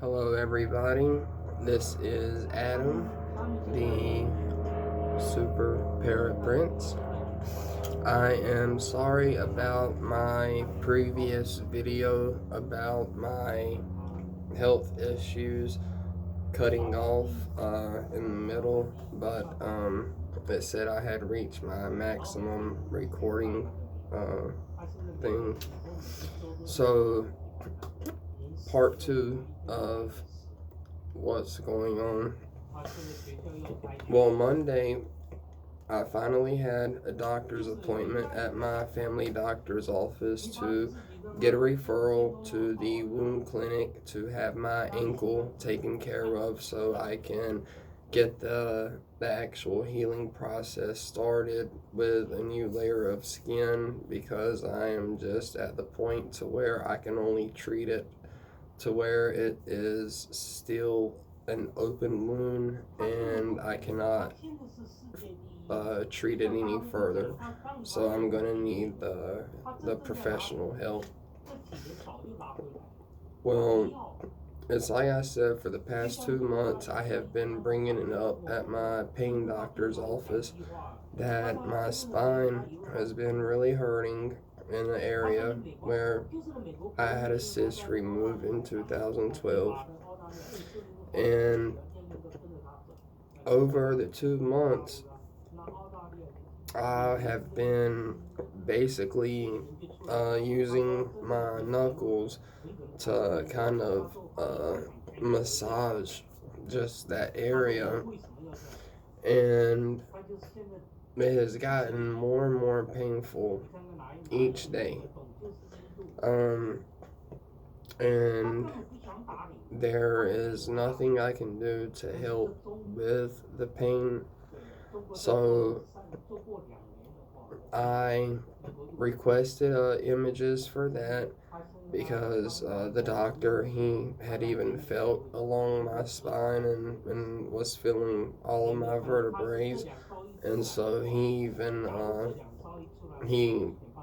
Hello, everybody. This is Adam, the Super Parrot Prince. I am sorry about my previous video about my health issues cutting off in the middle, but it said I had reached my maximum recording uh, thing. So, part two of what's going on. Well, Monday, I finally had a doctor's appointment at my family doctor's office to get a referral to the wound clinic to have my ankle taken care of so I can get the actual healing process started with a new layer of skin, because I am just at the point to where I can only treat it to where it is still an open wound and I cannot treat it any further. So I'm gonna need the professional help. Well, it's like I said, for the past 2 months, I have been bringing it up at my pain doctor's office that my spine has been really hurting in the area where I had a cyst removed in 2012. And over the 2 months, I have been basically using my knuckles to kind of massage just that area, and it has gotten more and more painful each day. And there is nothing I can do to help with the pain. So I requested images for that, because the doctor, he had even felt along my spine and was feeling all of my vertebrae, and so he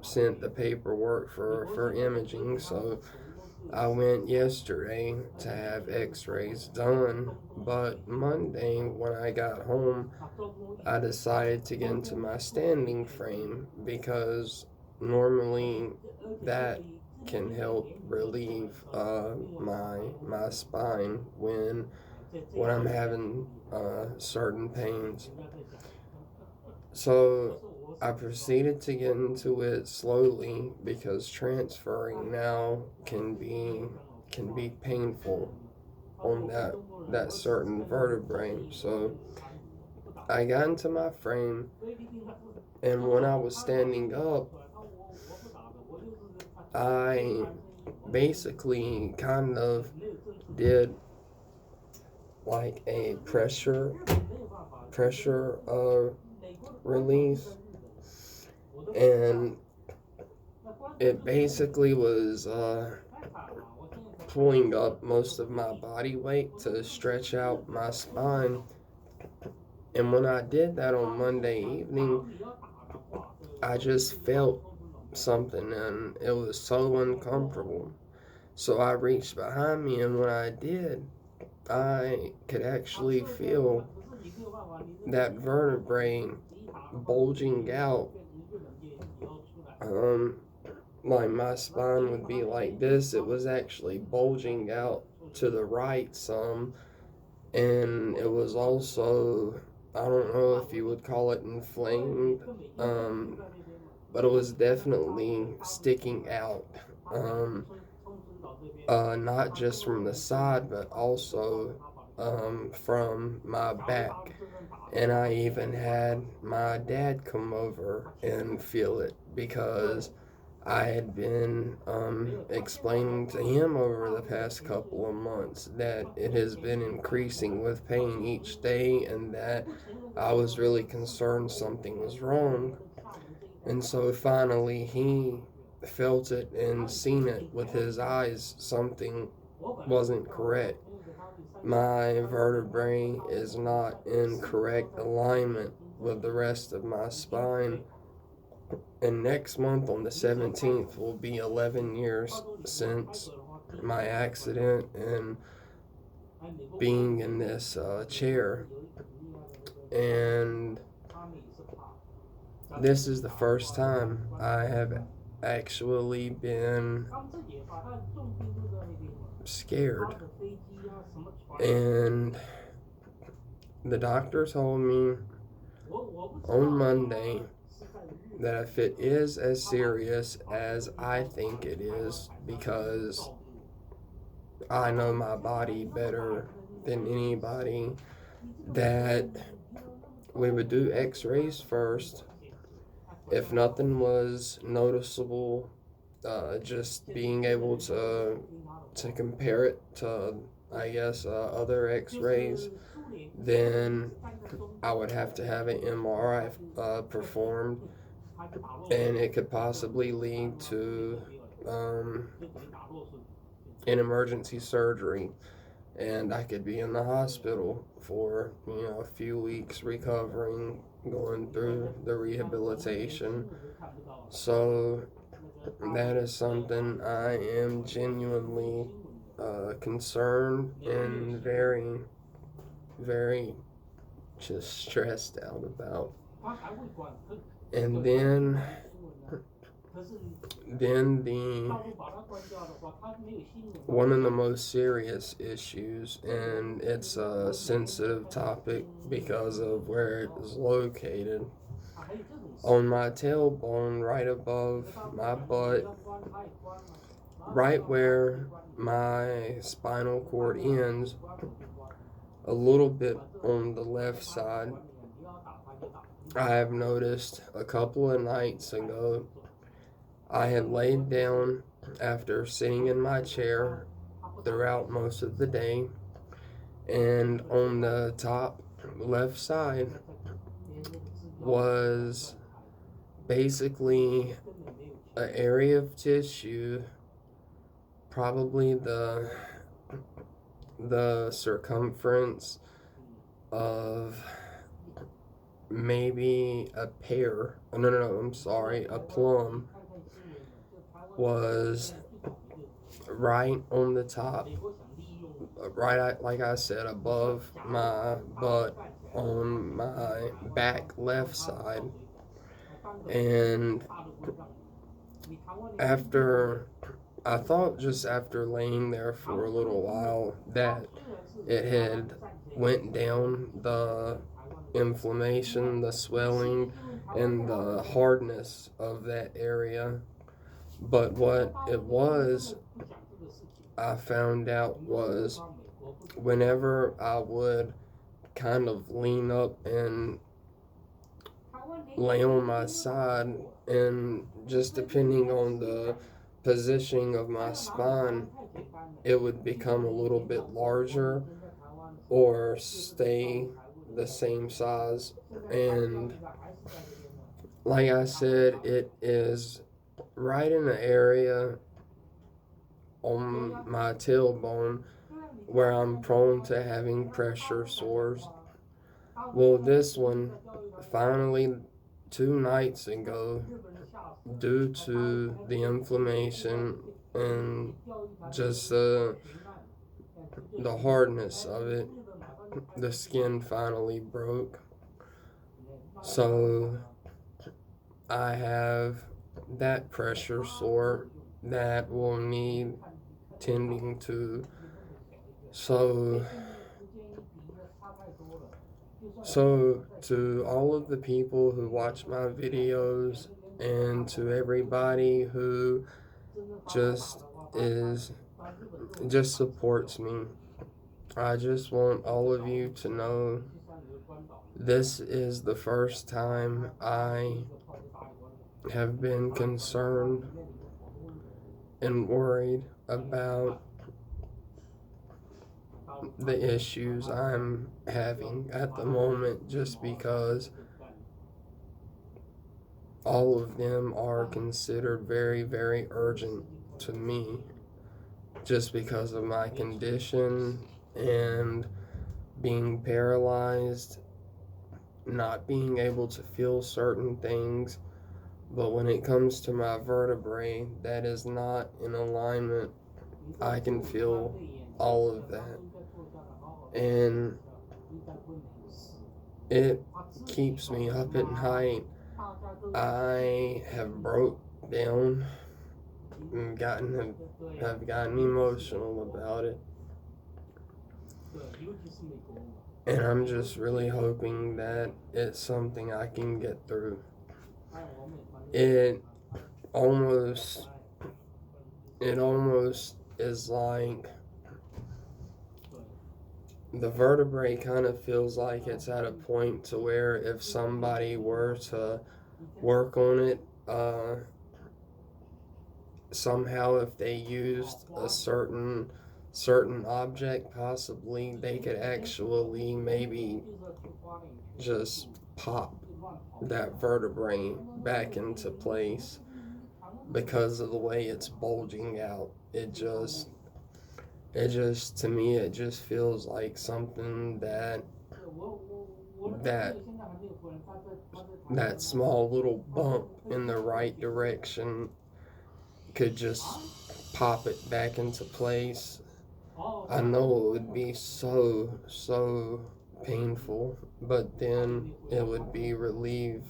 sent the paperwork for imaging. So I went yesterday to have x-rays done, but Monday when I got home, I decided to get into my standing frame, because normally that can help relieve my spine when I'm having certain pains. So I proceeded to get into it slowly, because transferring now can be painful on that certain vertebrae. So I got into my frame, and when I was standing up, I basically kind of did like a pressure release, and it basically was pulling up most of my body weight to stretch out my spine. And when I did that on Monday evening, I just felt something, and it was so uncomfortable. So I reached behind me, and when I did, I could actually feel that vertebrae bulging out. Um, like my spine would be like this. It was actually bulging out to the right some, and it was also, I don't know if you would call it inflamed, but it was definitely sticking out. Um, not just from the side, but also from my back. And I even had my dad come over and feel it, because I had been explaining to him over the past couple of months that it has been increasing with pain each day, and that I was really concerned something was wrong. And so finally he felt it and seen it with his eyes. Something wasn't correct. My vertebrae is not in correct alignment with the rest of my spine. And next month on the 17th will be 11 years since my accident, and being in this chair, and this is the first time I have actually been scared. And the doctor told me on Monday that if it is as serious as I think it is, because I know my body better than anybody, that we would do x-rays first. If nothing was noticeable, just being able to compare it to, I guess, other x-rays, then I would have to have an MRI performed, and it could possibly lead to an emergency surgery, and I could be in the hospital for a few weeks recovering, going through the rehabilitation. So that is something I am genuinely concerned and very, very just stressed out about. And then the one of the most serious issues, and it's a sensitive topic because of where it is located, on my tailbone, right above my butt, right where my spinal cord ends, a little bit on the left side. I have noticed a couple of nights ago, I had laid down after sitting in my chair throughout most of the day, and on the top left side was basically an area of tissue, probably the circumference of maybe a plum, was right on the top, right, like I said, above my butt on my back left side. And I thought just after laying there for a little while that it had went down, the inflammation, the swelling, and the hardness of that area. But what it was, I found out, was whenever I would kind of lean up and lay on my side, and just depending on the positioning of my spine, it would become a little bit larger or stay the same size. And like I said, it is right in the area on my tailbone where I'm prone to having pressure sores. Well, this one finally 2 nights ago, due to the inflammation and just the hardness of it, the skin finally broke. So I have that pressure sore that will need tending to. So to all of the people who watch my videos, and to everybody who just supports me, I just want all of you to know this is the first time I have been concerned and worried about the issues I'm having at the moment, just because all of them are considered very, very urgent to me, just because of my condition and being paralyzed, not being able to feel certain things. But when it comes to my vertebrae, that is not in alignment. I can feel all of that. and it keeps me up at night. I have broke down and have gotten emotional about it. And I'm just really hoping that it's something I can get through. It almost is like the vertebrae kind of feels like it's at a point to where if somebody were to work on it, somehow if they used a certain object, possibly they could actually maybe just pop that vertebrae back into place because of the way it's bulging out. It just to me it just feels like something that that small little bump in the right direction could just pop it back into place. I know it would be so painful, but then it would be relief.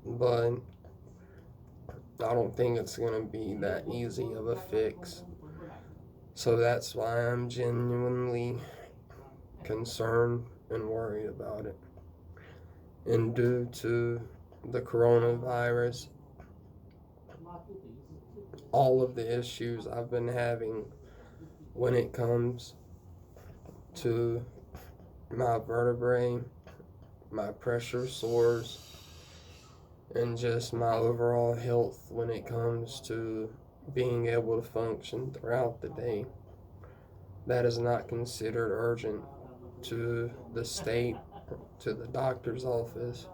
But I don't think it's going to be that easy of a fix. So that's why I'm genuinely concerned and worried about it. And due to the coronavirus, all of the issues I've been having when it comes to my vertebrae, my pressure sores, and just my overall health when it comes to being able to function throughout the day. That is not considered urgent to the state, to the doctor's office,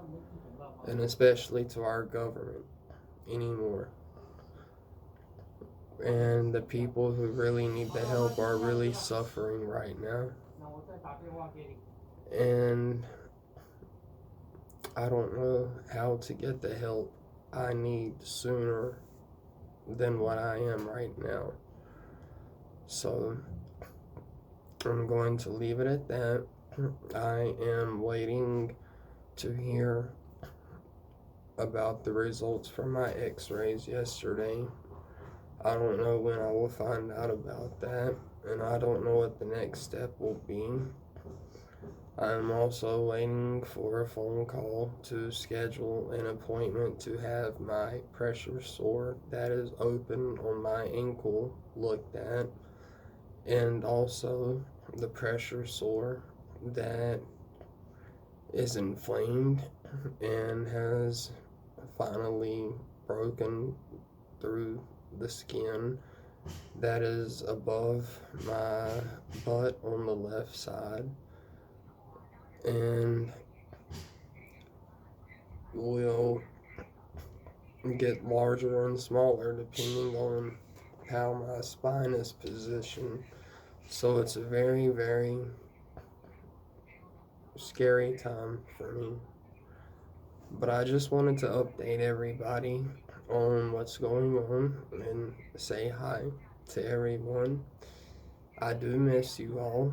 and especially to our government anymore. And the people who really need the help are really suffering right now. And I don't know how to get the help I need sooner than what I am right now. So I'm going to leave it at that. I am waiting to hear about the results from my x-rays yesterday. I don't know when I will find out about that, and I don't know what the next step will be. I'm also waiting for a phone call to schedule an appointment to have my pressure sore that is open on my ankle looked at, and also the pressure sore that is inflamed and has finally broken through the skin that is above my butt on the left side, and will get larger and smaller depending on how my spine is positioned. So it's a very, very scary time for me. But I just wanted to update everybody on what's going on and say hi to everyone. I do miss you all,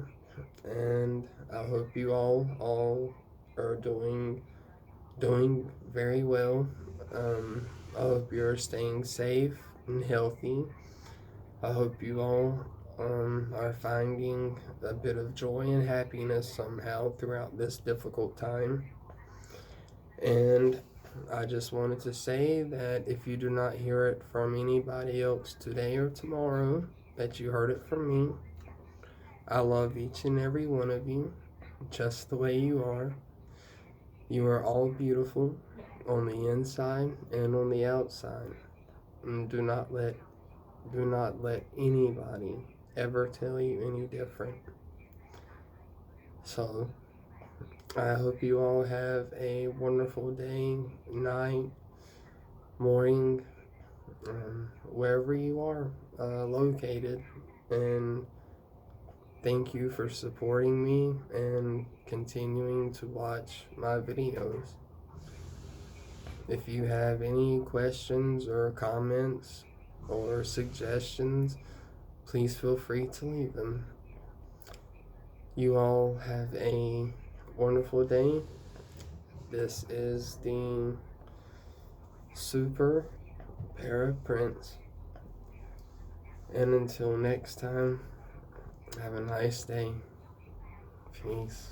and I hope you all are doing very well. I hope you're staying safe and healthy. I hope you all are finding a bit of joy and happiness somehow throughout this difficult time. And I just wanted to say that if you do not hear it from anybody else today or tomorrow, that you heard it from me. I love each and every one of you, just the way you are. You are all beautiful on the inside and on the outside. And do not let anybody ever tell you any different. So I hope you all have a wonderful day, night, morning, wherever you are located. And thank you for supporting me and continuing to watch my videos. If you have any questions or comments or suggestions, please feel free to leave them. You all have a wonderful day. This is the Super Para Prince. And until next time, have a nice day. Peace.